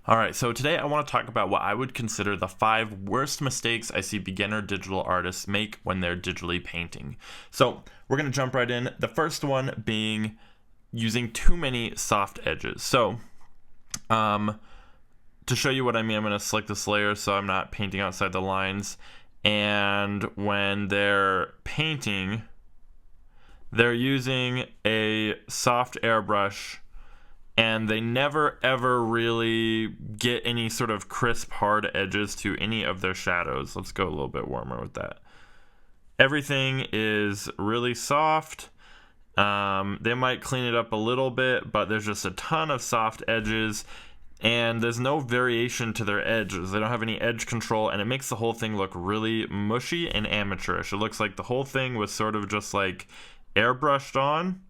Alright, so today I want to talk about what I would consider the 5 worst mistakes I see beginner digital artists make when they're digitally painting. So we're going to jump right in. The first one being using too many soft edges. So to show you what I mean, I'm going to select this layer so I'm not painting outside the lines. And when they're painting, they're using a soft airbrush, and they never ever really get any sort of crisp hard edges to any of their shadows. Let's go a little bit warmer with that. Everything is really soft. They might clean it up a little bit, but there's just a ton of soft edges, and there's no variation to their edges. They don't have any edge control, and it makes the whole thing look really mushy and amateurish. It looks like the whole thing was sort of just like airbrushed on.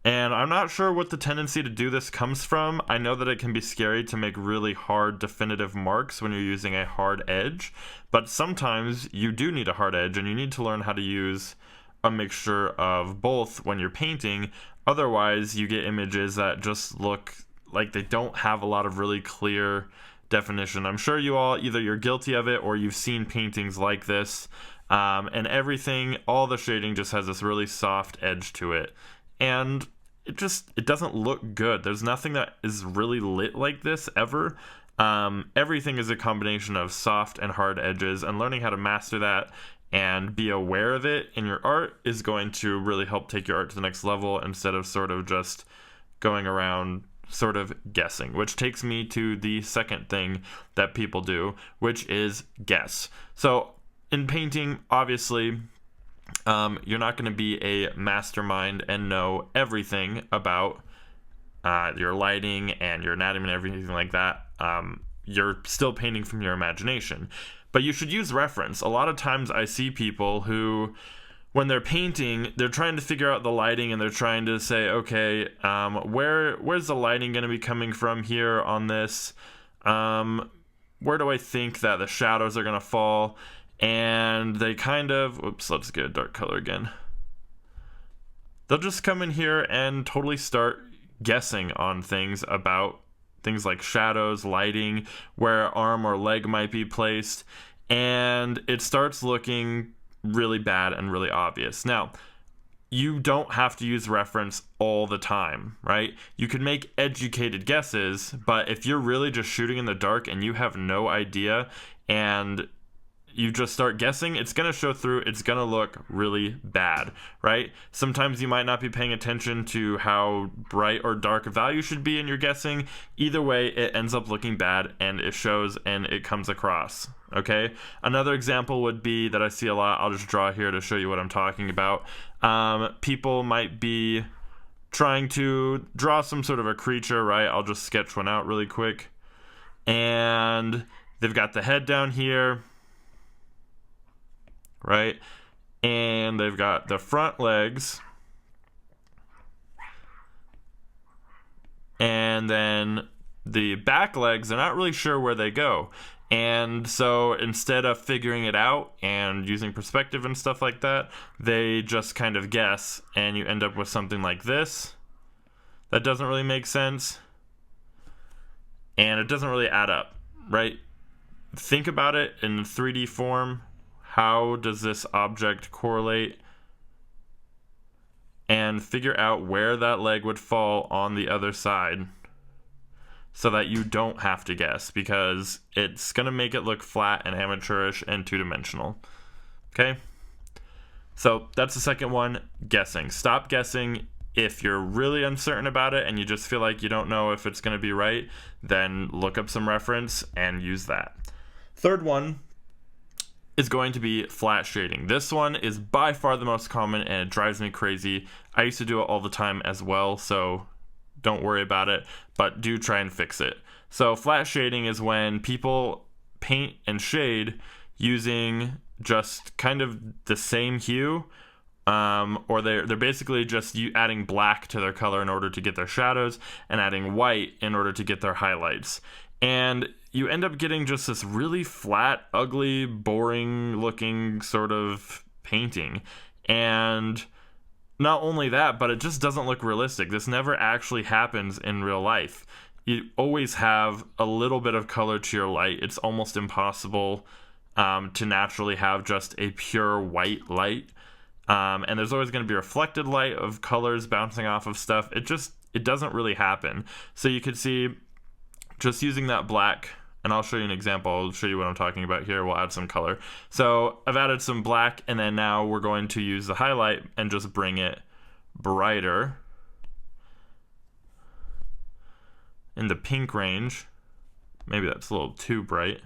And I'm not sure what the tendency to do this comes from. I know that it can be scary to make really hard definitive marks when you're using a hard edge, but sometimes you do need a hard edge, and you need to learn how to use a mixture of both when you're painting. Otherwise, you get images that just look like they don't have a lot of really clear definition. I'm sure you all, either you're guilty of it or you've seen paintings like this, and everything, all the shading just has this really soft edge to it. And it doesn't look good. There's nothing that is really lit like this ever. Everything is a combination of soft and hard edges, and learning how to master that and be aware of it in your art is going to really help take your art to the next level, instead of sort of just going around sort of guessing, which takes me to the second thing that people do, which is guess. So in painting, obviously, you're not going to be a mastermind and know everything about your lighting and your anatomy and everything like that. You're still painting from your imagination, but you should use reference. A lot of times I see people who, when they're painting, they're trying to figure out the lighting, and they're trying to say, okay, where's the lighting going to be coming from here on this? Where do I think that the shadows are going to fall? And they kind of, let's get a dark color again. They'll just come in here and totally start guessing on things about things like shadows, lighting, where arm or leg might be placed, and it starts looking really bad and really obvious. Now, you don't have to use reference all the time, right? You can make educated guesses, but if you're really just shooting in the dark and you have no idea, and you just start guessing, it's going to show through. It's going to look really bad, right? Sometimes you might not be paying attention to how bright or dark a value should be in your guessing. Either way, it ends up looking bad, and it shows and it comes across, okay? Another example would be that I see a lot. I'll just draw here to show you what I'm talking about. People might be trying to draw some sort of a creature, right? I'll just sketch one out really quick. And they've got the head down here, right? And they've got the front legs, and then the back legs, they're not really sure where they go. And so instead of figuring it out and using perspective and stuff like that, they just kind of guess, and you end up with something like this that doesn't really make sense, and it doesn't really add up, right? Think about it in 3D form. How does this object correlate? And figure out where that leg would fall on the other side, so that you don't have to guess, because it's going to make it look flat and amateurish and two-dimensional. Okay? So that's the second one, guessing. Stop guessing. If you're really uncertain about it and you just feel like you don't know if it's going to be right, then look up some reference and use that. Third one is going to be flat shading. This one is by far the most common, and it drives me crazy. I used to do it all the time as well, so don't worry about it, but do try and fix it. So flat shading is when people paint and shade using just kind of the same hue, or they're basically just adding black to their color in order to get their shadows, and adding white in order to get their highlights. And you end up getting just this really flat, ugly, boring looking sort of painting. And not only that, but it just doesn't look realistic. This never actually happens in real life. you always have a little bit of color to your light. It's almost impossible to naturally have just a pure white light. And there's always going to be reflected light of colors bouncing off of stuff. It doesn't really happen. So you could see just using that black, and I'll show you an example. I'll show you what I'm talking about here. We'll add some color. So I've added some black, and then now we're going to use the highlight and just bring it brighter in the pink range. Maybe that's a little too bright.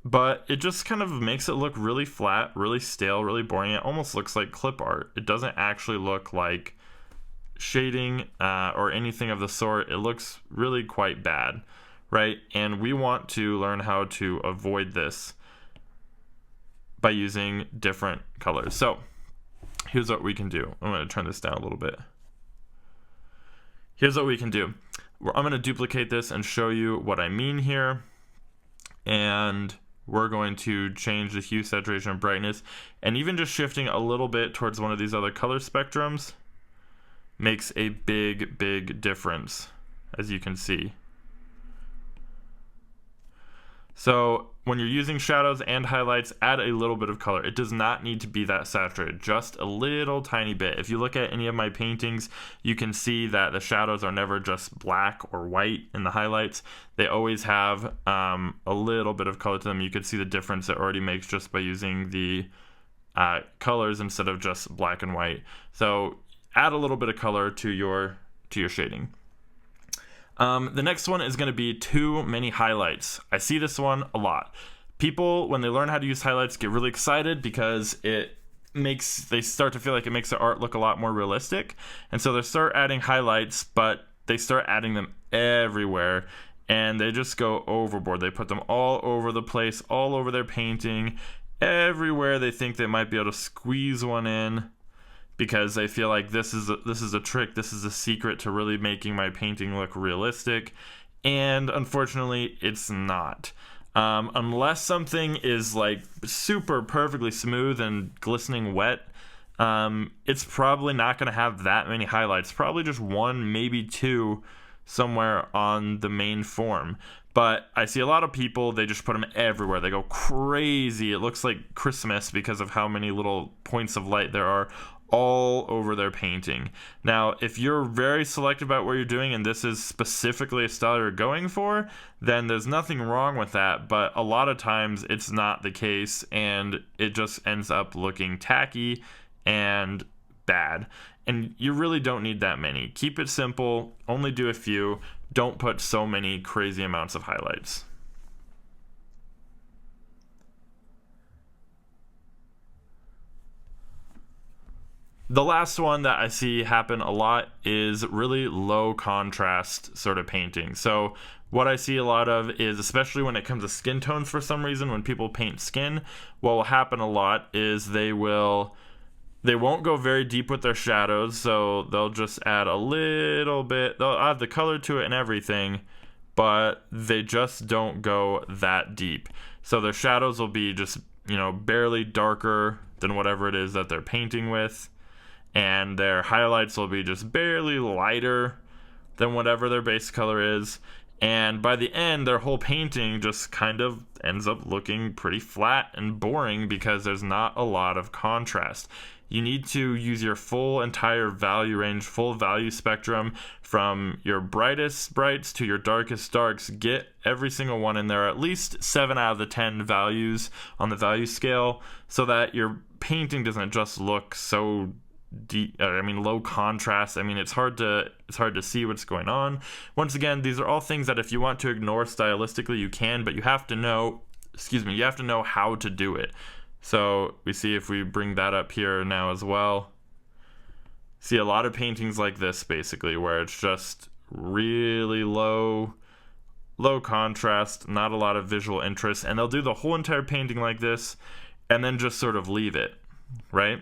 But it just kind of makes it look really flat, really stale, really boring. It almost looks like clip art. It doesn't actually look like shading or anything of the sort. It looks really quite bad, right? And we want to learn how to avoid this by using different colors. So here's what we can do. I'm going to turn this down a little bit. Here's what we can do. I'm going to duplicate this and show you what I mean here. And we're going to change the hue, saturation, and brightness. And even just shifting a little bit towards one of these other color spectrums makes a big, big difference, as you can see. So when you're using shadows and highlights, add a little bit of color. It does not need to be that saturated, just a little tiny bit. If you look at any of my paintings, you can see that the shadows are never just black or white in the highlights. They always have a little bit of color to them. You could see the difference it already makes just by using the colors instead of just black and white. So add a little bit of color to your shading. The next one is going to be too many highlights. I see this one a lot. People, when they learn how to use highlights, get really excited because they start to feel like it makes their art look a lot more realistic. And so they start adding highlights, but they start adding them everywhere, and they just go overboard. They put them all over the place, all over their painting, everywhere they think they might be able to squeeze one in, because they feel like this is a trick, this is a secret to really making my painting look realistic. And unfortunately, it's not. Unless something is like super perfectly smooth and glistening wet, it's probably not going to have that many highlights. Probably just one, maybe two somewhere on the main form. But I see a lot of people, they just put them everywhere. They go crazy. It looks like Christmas because of how many little points of light there are all over their painting. Now, if you're very selective about what you're doing and this is specifically a style you're going for, then there's nothing wrong with that. But a lot of times it's not the case, and it just ends up looking tacky and bad. And you really don't need that many. Keep it simple, only do a few. Don't put so many crazy amounts of highlights. The last one that I see happen a lot is really low contrast sort of painting. So what I see a lot of is, especially when it comes to skin tones for some reason, when people paint skin, what will happen a lot is they won't go very deep with their shadows, so they'll just add a little bit, they'll add the color to it and everything, but they just don't go that deep. So their shadows will be just, barely darker than whatever it is that they're painting with, and their highlights will be just barely lighter than whatever their base color is. And by the end, their whole painting just kind of ends up looking pretty flat and boring because there's not a lot of contrast. You need to use your full entire value range, full value spectrum, from your brightest brights to your darkest darks. Get every single one in there, at least 7 out of the 10 values on the value scale, so that your painting doesn't just look so low contrast. It's hard to see what's going on. Once again, these are all things that if you want to ignore stylistically, you can, but you have to know how to do it. So we see, if we bring that up here now as well, see a lot of paintings like this basically, where it's just really low contrast, not a lot of visual interest, and they'll do the whole entire painting like this and then just sort of leave it, right?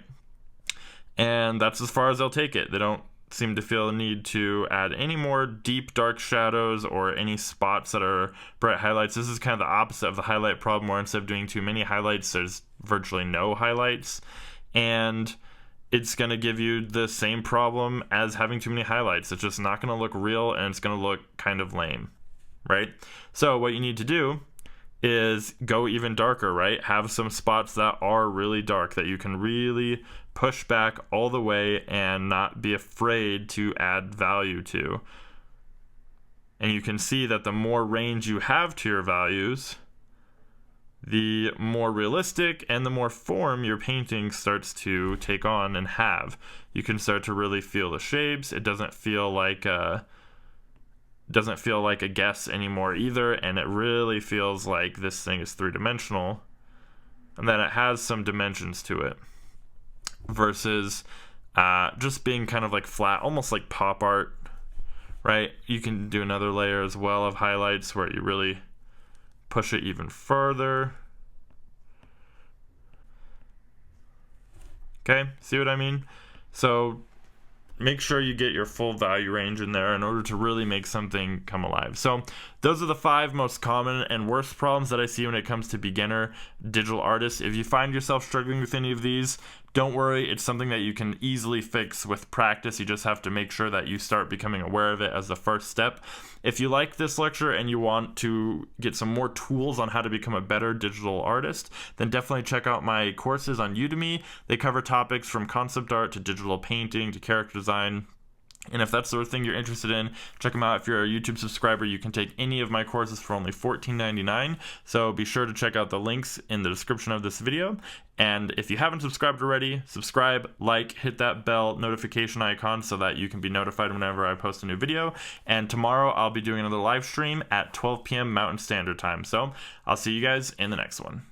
And that's as far as they'll take it. They don't seem to feel a need to add any more deep dark shadows or any spots that are bright highlights. This is kind of the opposite of the highlight problem, where instead of doing too many highlights, there's virtually no highlights. And it's going to give you the same problem as having too many highlights. It's just not going to look real, and it's going to look kind of lame, right? So what you need to do is go even darker, right? Have some spots that are really dark that you can really push back all the way and not be afraid to add value to. And you can see that the more range you have to your values, the more realistic and the more form your painting starts to take on and have. You can start to really feel the shapes. It doesn't feel like a guess anymore either, and it really feels like this thing is three-dimensional and that it has some dimensions to it versus just being kind of like flat, almost like pop art, right? You can do another layer as well of highlights where you really push it even further. Okay, see what I mean? So make sure you get your full value range in there in order to really make something come alive. So those are the 5 most common and worst problems that I see when it comes to beginner digital artists. If you find yourself struggling with any of these, don't worry, it's something that you can easily fix with practice. You just have to make sure that you start becoming aware of it as the first step. If you like this lecture and you want to get some more tools on how to become a better digital artist, then definitely check out my courses on Udemy. They cover topics from concept art to digital painting to character design. And if that's the sort of thing you're interested in, check them out. If you're a YouTube subscriber, you can take any of my courses for only $14.99. So be sure to check out the links in the description of this video. And if you haven't subscribed already, subscribe, like, hit that bell notification icon so that you can be notified whenever I post a new video. And tomorrow I'll be doing another live stream at 12 p.m. Mountain Standard Time. So I'll see you guys in the next one.